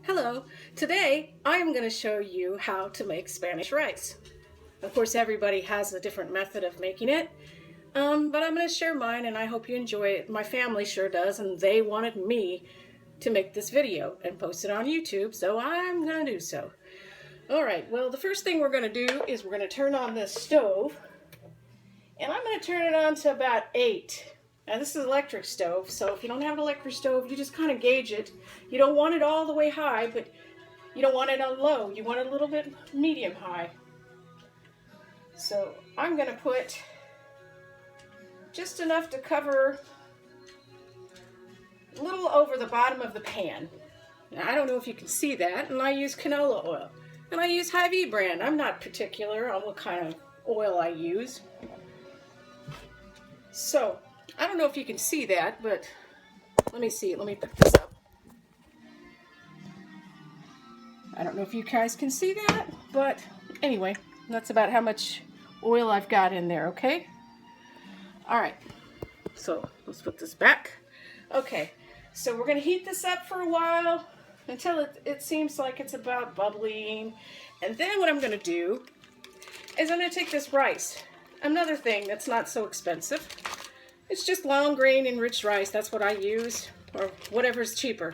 Hello, today I'm going to show you how to make Spanish rice. Of course, everybody has a different method of making it, but I'm going to share mine and I hope you enjoy it. My family sure does, and they wanted me to make this video and post it on YouTube, so I'm going to do so. Alright, well, the first thing we're going to do is we're going to turn on this stove, and I'm going to turn it on to about 8. Now this is an electric stove, so if you don't have an electric stove, you just kind of gauge it. You don't want it all the way high, but you don't want it on low. You want it a little bit medium high. So I'm going to put just enough to cover a little over the bottom of the pan. Now I don't know if you can see that, and I use canola oil. And I use Hy-Vee brand. I'm not particular on what kind of oil I use. So I don't know if you can see that, but let me see. Let me put this up. I don't know if you guys can see that, but anyway, that's about how much oil I've got in there, okay? All right, so let's put this back. Okay, so we're going to heat this up for a while until it seems like it's about bubbling. And then what I'm going to do is I'm going to take this rice, another thing that's not so expensive. It's just long grain enriched rice. That's what I use, or whatever's cheaper.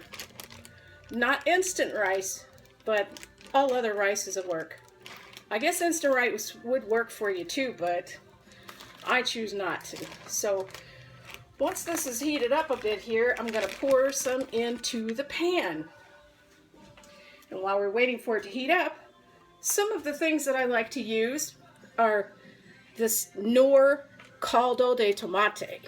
Not instant rice, but all other rices will work. I guess instant rice would work for you too, but I choose not to. So once this is heated up a bit here, I'm going to pour some into the pan. And while we're waiting for it to heat up, some of the things that I like to use are this Knorr caldo de tomate.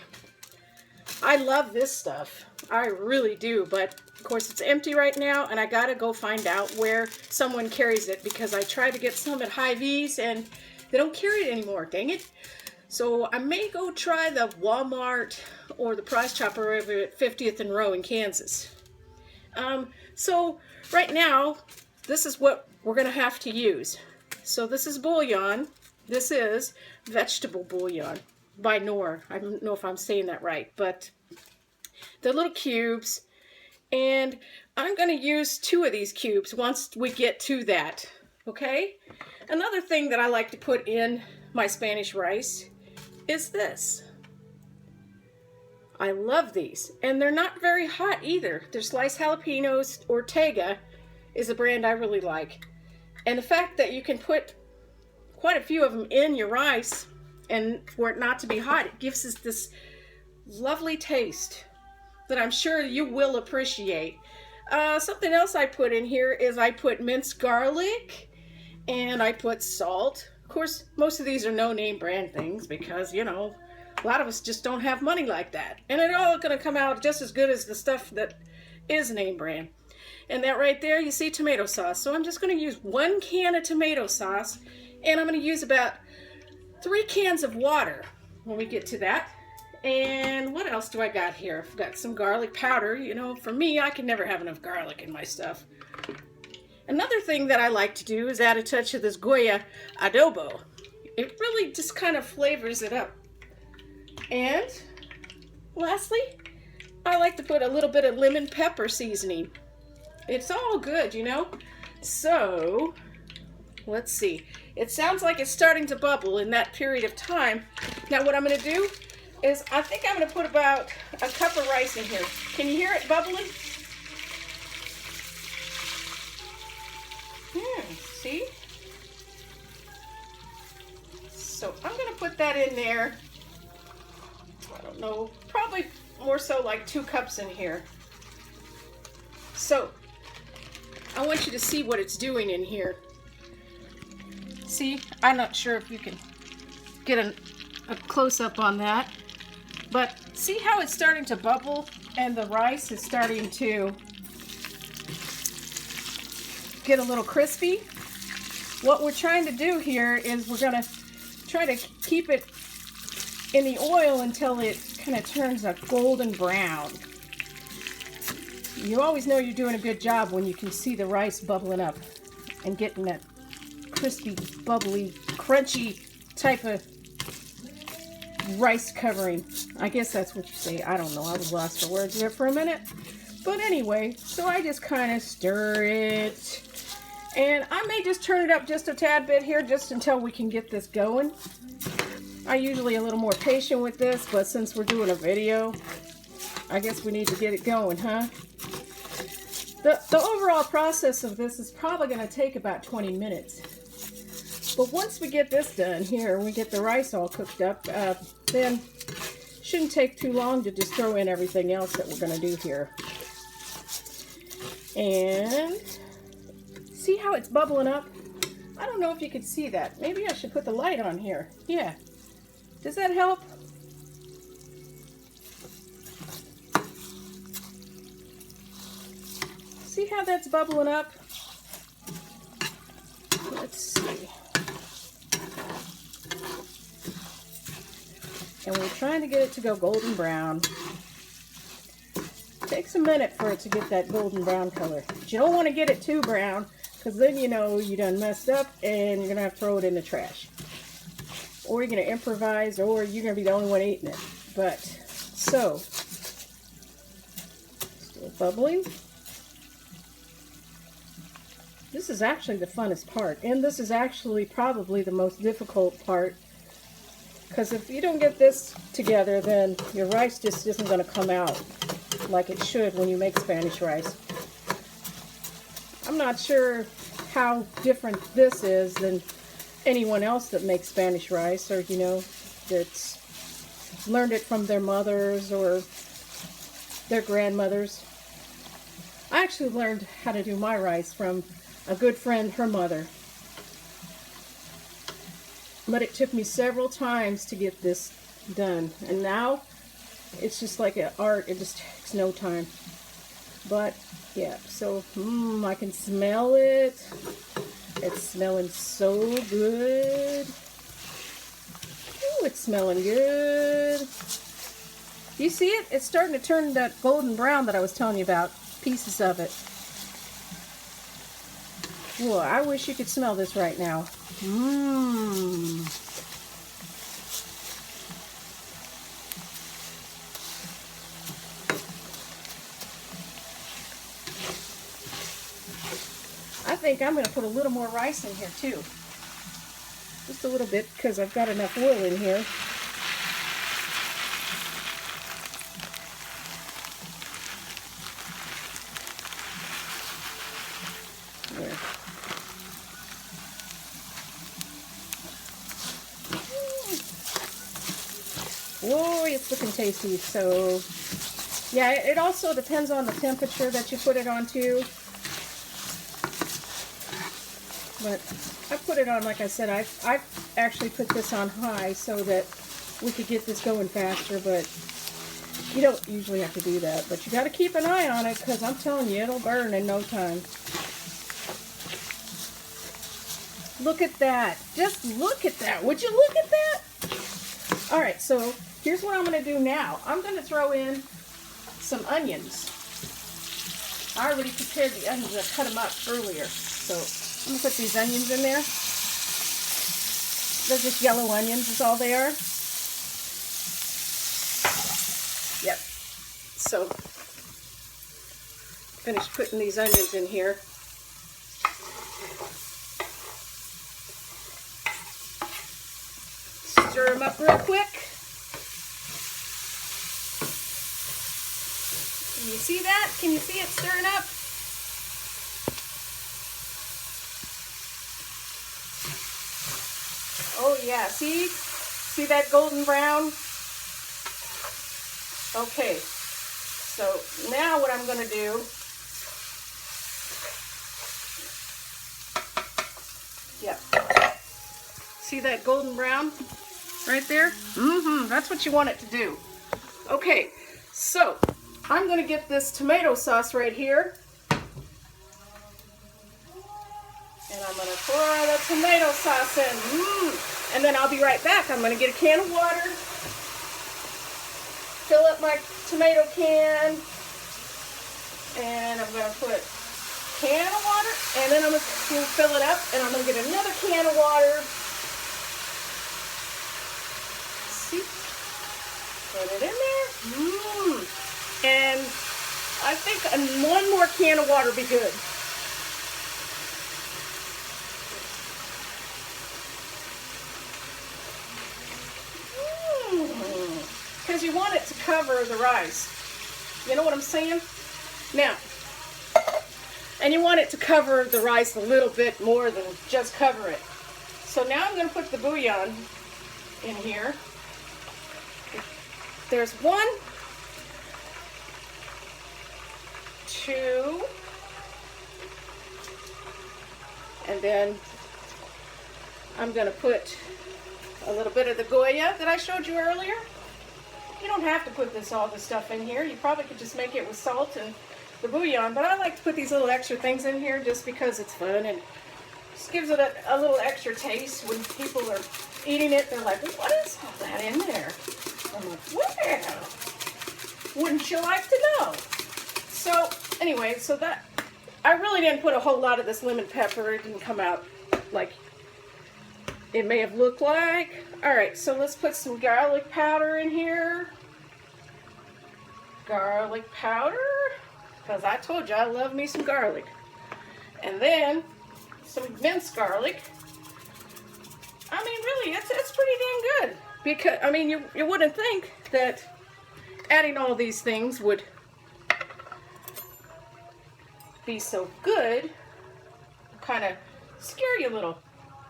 I love this stuff. I really do, but of course it's empty right now, and I gotta go find out where someone carries it because I tried to get some at Hy-Vee's and they don't carry it anymore, dang it. So I may go try the Walmart or the Price Chopper over at 50th and Row in Kansas. So right now, this is what we're gonna have to use. So this is bouillon. This is vegetable bouillon by Knorr. I don't know if I'm saying that right, but the little cubes, and I'm going to use 2 of these cubes once we get to that, okay? Another thing that I like to put in my Spanish rice is this. I love these, and they're not very hot either. They're sliced jalapenos. Ortega is a brand I really like. And the fact that you can put quite a few of them in your rice and for it not to be hot, it gives us this lovely taste that I'm sure you will appreciate. Something else I put in here is I put minced garlic and I put salt. Of course, most of these are no-name brand things because, you know, a lot of us just don't have money like that. And it's all going to come out just as good as the stuff that is name brand. And that right there, you see tomato sauce. So I'm just going to use 1 can of tomato sauce, and I'm going to use about 3 cans of water when we get to that. And what else do I got here? I've got some garlic powder. You know, for me, I can never have enough garlic in my stuff. Another thing that I like to do is add a touch of this Goya adobo. It really just kind of flavors it up. And lastly, I like to put a little bit of lemon pepper seasoning. It's all good, you know. So let's see. It sounds like it's starting to bubble in that period of time. Now what I'm going to do is I think I'm going to put about a cup of rice in here. Can you hear it bubbling? See? So I'm going to put that in there. I don't know, probably more so like 2 cups in here. So I want you to see what it's doing in here. See, I'm not sure if you can get a close-up on that, but see how it's starting to bubble and the rice is starting to get a little crispy? What we're trying to do here is we're going to try to keep it in the oil until it kind of turns a golden brown. You always know you're doing a good job when you can see the rice bubbling up and getting that crispy, bubbly, crunchy type of rice covering. I guess that's what you say. I don't know. I was lost for words there for a minute. But anyway, so I just kind of stir it. And I may just turn it up just a tad bit here, just until we can get this going. I'm usually a little more patient with this, but since we're doing a video, I guess we need to get it going, huh? The overall process of this is probably going to take about 20 minutes. But once we get this done here, we get the rice all cooked up, then it shouldn't take too long to just throw in everything else that we're going to do here. And see how it's bubbling up? I don't know if you can see that. Maybe I should put the light on here. Yeah. Does that help? See how that's bubbling up? Let's see. And we're trying to get it to go golden brown. It takes a minute for it to get that golden brown color. But you don't want to get it too brown, because then you know you done messed up and you're going to have to throw it in the trash. Or you're going to improvise, or you're going to be the only one eating it. But, so, still bubbling. This is actually the funnest part, and this is actually probably the most difficult part, because if you don't get this together, then your rice just isn't going to come out like it should when you make Spanish rice. I'm not sure how different this is than anyone else that makes Spanish rice, or, you know, that's learned it from their mothers or their grandmothers. I actually learned how to do my rice from a good friend, her mother. But it took me several times to get this done. And now, it's just like an art. It just takes no time. But, yeah, so, I can smell it. It's smelling so good. Ooh, it's smelling good. You see it? It's starting to turn that golden brown that I was telling you about. Pieces of it. Whoa, I wish you could smell this right now. I think I'm going to put a little more rice in here too. Just a little bit, because I've got enough oil in here. There. Whoa, it's looking tasty. So, yeah, it also depends on the temperature that you put it on too. But I put it on, like I said, I actually put this on high so that we could get this going faster, but you don't usually have to do that. But you got to keep an eye on it, because I'm telling you, it'll burn in no time. Look at that. Just look at that. Would you look at that? All right, so here's what I'm going to do now. I'm going to throw in some onions. I already prepared the onions. I cut them up earlier. So I'm going to put these onions in there. They're just yellow onions is all they are. Yep. So, finished putting these onions in here. Stir them up real quick. Can you see that? Can you see it stirring up? Oh yeah, see that golden brown? Okay, so now what I'm going to do, yep, see that golden brown right there? That's what you want it to do. Okay, so I'm going to get this tomato sauce right here. And I'm going to pour the tomato sauce in. And then I'll be right back. I'm going to get a can of water. Fill up my tomato can. And I'm going to put a can of water. And then I'm going to fill it up. And I'm going to get another can of water. See? Put it in there. And I think one more can of water be good. Because you want it to cover the rice. You know what I'm saying? Now, and you want it to cover the rice a little bit more than just cover it. So now I'm going to put the bouillon in here. There's 1, 2, and then I'm going to put a little bit of the Goya that I showed you earlier. You don't have to put all this stuff in here. You probably could just make it with salt and the bouillon, but I like to put these little extra things in here just because it's fun and just gives it a little extra taste. When people are eating it, they're like, what is all that in there? I'm like, well, wouldn't you like to know? So anyway, so that, I really didn't put a whole lot of this lemon pepper. It didn't come out like it may have looked like. All right, so let's put some garlic powder in here. Garlic powder, because I told you I love me some garlic. And then some minced garlic. I mean, really, it's pretty dang good. Because, I mean, you wouldn't think that adding all these things would be so good. Kind of scare you a little.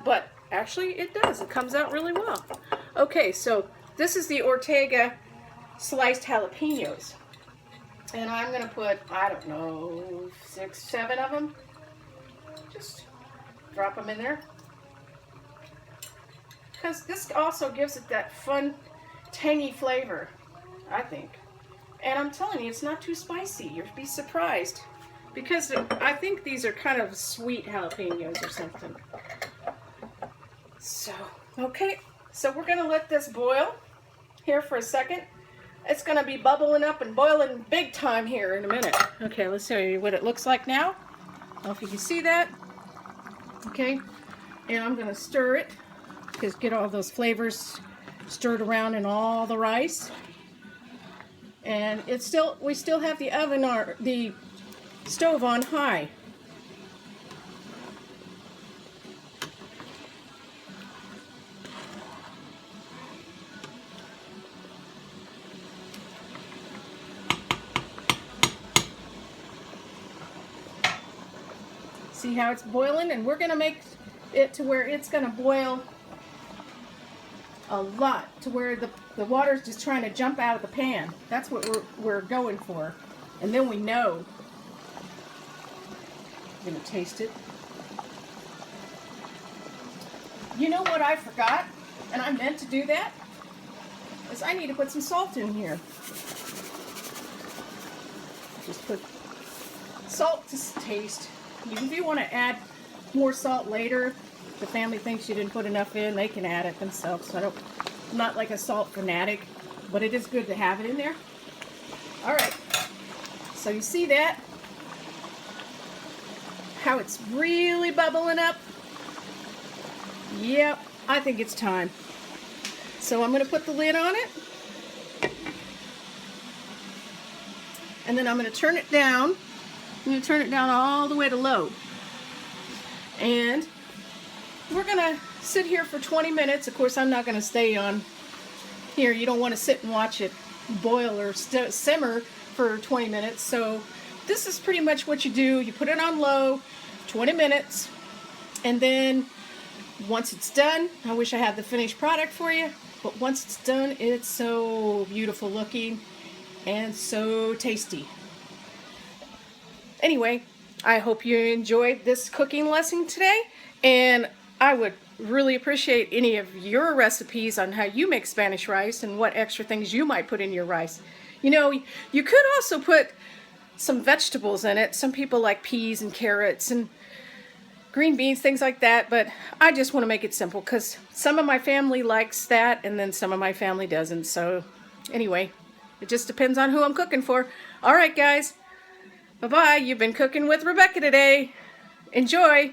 But actually, it does. It comes out really well. Okay, so this is the Ortega sliced jalapenos. And I'm going to put, I don't know, 6, 7 of them. Just drop them in there. Because this also gives it that fun, tangy flavor, I think. And I'm telling you, it's not too spicy. You'll be surprised. Because I think these are kind of sweet jalapenos or something. So, okay. So we're going to let this boil here for a second. It's going to be bubbling up and boiling big time here in a minute. Okay, let's show you what it looks like now. I don't know if you can see that. Okay, and I'm going to stir it. Just get all those flavors stirred around in all the rice. And we still have the oven or the stove on high. See how it's boiling? And we're going to make it to where it's going to boil a lot, to where the water's just trying to jump out of the pan. That's what we're going for. And then we know. I'm going to taste it. You know what I forgot? And I meant to do that? Is I need to put some salt in here. Just put salt to taste. If you want to add more salt later, if the family thinks you didn't put enough in, they can add it themselves. I'm not like a salt fanatic, but it is good to have it in there. All right, so you see that? How it's really bubbling up? Yep, I think it's time. So I'm going to put the lid on it. And then I'm going to turn it down. I'm going to turn it down all the way to low. And we're going to sit here for 20 minutes. Of course, I'm not going to stay on here. You don't want to sit and watch it boil or simmer for 20 minutes. So this is pretty much what you do. You put it on low, 20 minutes, and then once it's done, I wish I had the finished product for you, but once it's done, it's so beautiful looking and so tasty. Anyway, I hope you enjoyed this cooking lesson today, and I would really appreciate any of your recipes on how you make Spanish rice and what extra things you might put in your rice. You know, you could also put some vegetables in it. Some people like peas and carrots and green beans, things like that, but I just want to make it simple because some of my family likes that and then some of my family doesn't. So anyway, it just depends on who I'm cooking for. All right, guys. Bye-bye. You've been cooking with Rebecca today. Enjoy.